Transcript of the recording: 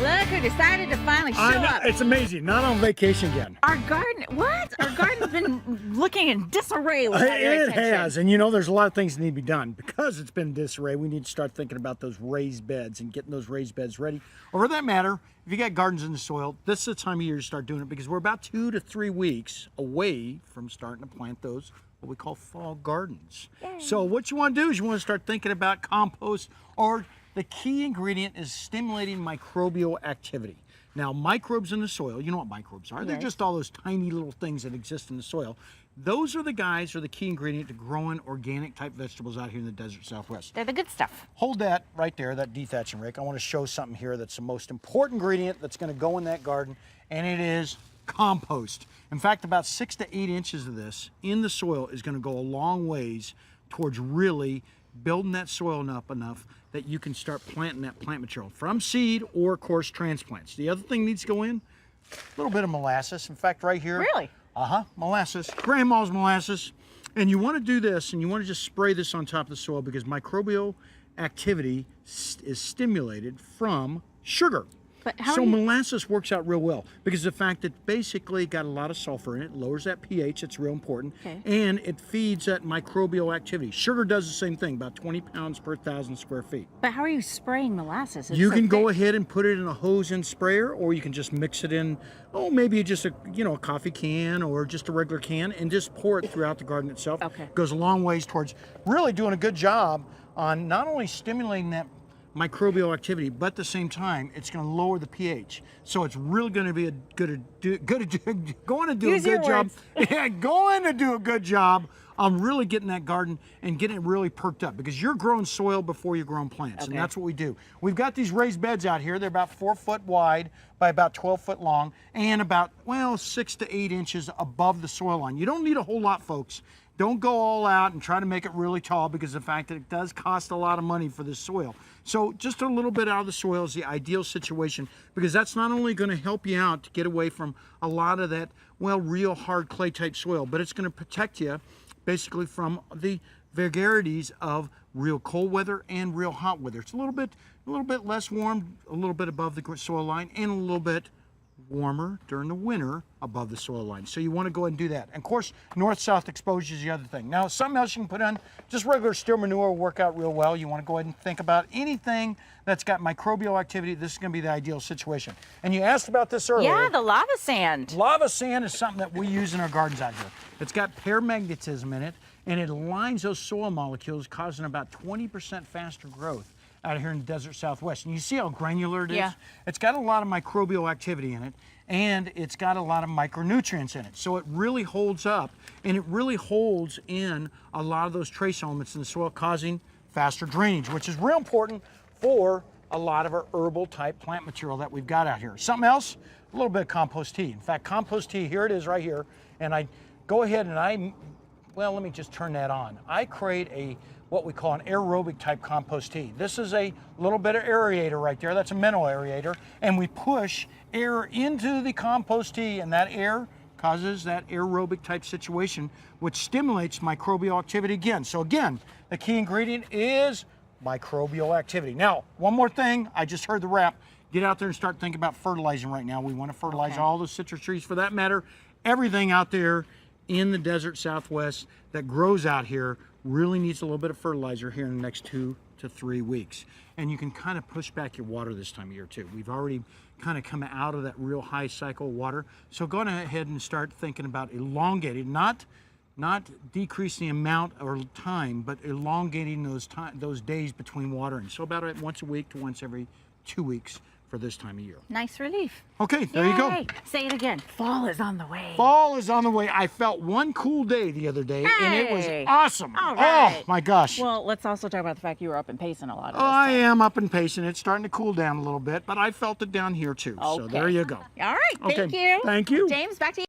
Look who decided to finally show I know, up. it's amazing. Not on vacation again. Our garden, what? Our garden's been looking in disarray without your It attention. has, and you know, there's a lot of things that need to be done. Because it's been in disarray, we need to start thinking about those raised beds and getting those raised beds ready. Or for that matter, if you got gardens in the soil, this is the time of year to start doing it because we're about 2 to 3 weeks away from starting to plant those, what we call fall gardens. Yay. So what you want to do is you want to start thinking about compost, or the key ingredient is stimulating microbial activity. Now, microbes in the soil, you know what microbes are. They're Yes. just all those tiny little things that exist in the soil. Those are the guys who are the key ingredient to growing organic type vegetables out here in the desert Southwest. They're the good stuff. Hold that right there, that dethatching rake. I want to show something here that's the most important ingredient that's going to go in that garden, and it is compost. In fact, about 6 to 8 inches of this in the soil is going to go a long ways towards really building that soil up enough that you can start planting that plant material from seed or, of course, transplants. The other thing needs to go in, a little bit of molasses. In fact, right here. Really? Molasses, grandma's molasses. And you want to do this, and you want to just spray this on top of the soil because microbial activity is stimulated from sugar. But how So do you- molasses works out real well because the fact that basically got a lot of sulfur in it, lowers that pH, it's real important, Okay. and it feeds that microbial activity. Sugar does the same thing, about 20 pounds per 1,000 square feet. But how are you spraying molasses? It's You so can go thick. ahead and put it in a hose and sprayer, or you can just mix it in, maybe just a coffee can or just a regular can, and just pour it throughout the garden itself. Okay. Goes a long ways towards really doing a good job on not only stimulating that microbial activity, but at the same time, it's going to lower the pH. So it's really going to be going to do Use a your good job. words. Yeah, going to do a good job on really getting that garden and getting it really perked up because you're growing soil before you're growing plants, Okay. and that's what we do. We've got these raised beds out here. They're about 4 foot wide by about 12 foot long and about, 6 to 8 inches above the soil line. You don't need a whole lot, folks. Don't go all out and try to make it really tall because of the fact that it does cost a lot of money for this soil. So just a little bit out of the soil is the ideal situation because that's not only going to help you out to get away from a lot of that, real hard clay type soil, but it's going to protect you basically from the vagaries of real cold weather and real hot weather. It's a little bit less warm, a little bit above the soil line, and a little bit warmer during the winter above the soil line. So you want to go ahead and do that. And of course, north-south exposure is the other thing. Now, something else you can put on, just regular steer manure will work out real well. You want to go ahead and think about anything that's got microbial activity. This is going to be the ideal situation. And you asked about this earlier. Yeah, the lava sand. Lava sand is something that we use in our gardens out here. It's got paramagnetism in it, and it aligns those soil molecules, causing about 20% faster growth out here in the desert Southwest. And you see how granular it is? Yeah. It's got a lot of microbial activity in it, and it's got a lot of micronutrients in it. So it really holds up, and it really holds in a lot of those trace elements in the soil, causing faster drainage, which is real important for a lot of our herbal type plant material that we've got out here. Something else, a little bit of compost tea. In fact, compost tea, here it is right here, and I go ahead and let me just turn that on. I create what we call an aerobic type compost tea. This is a little bit of aerator right there. That's a mineral aerator. And we push air into the compost tea, and that air causes that aerobic type situation, which stimulates microbial activity again. So again, the key ingredient is microbial activity. Now, one more thing, I just heard the rap. Get out there and start thinking about fertilizing right now. We want to fertilize Okay. all the citrus trees, for that matter, everything out there in the desert Southwest that grows out here really needs a little bit of fertilizer here in the next 2 to 3 weeks. And you can kind of push back your water this time of year too. We've already kind of come out of that real high cycle of water. So go ahead and start thinking about elongating, not decreasing the amount or time, but elongating those days between watering. So about once a week to once every 2 weeks for this time of year. Nice relief. Okay, there you go. Yay. Say it again. Fall is on the way. Fall is on the way. I felt one cool day the other day, and it was Hey. awesome. All right. Oh my gosh. Well, let's also talk about the fact you were up and pacing a lot of this I time. am up and pacing. It's starting to cool down a little bit, but I felt it down here too. So Okay. there you go. All right. Thank Okay, you. thank you. James, back to you.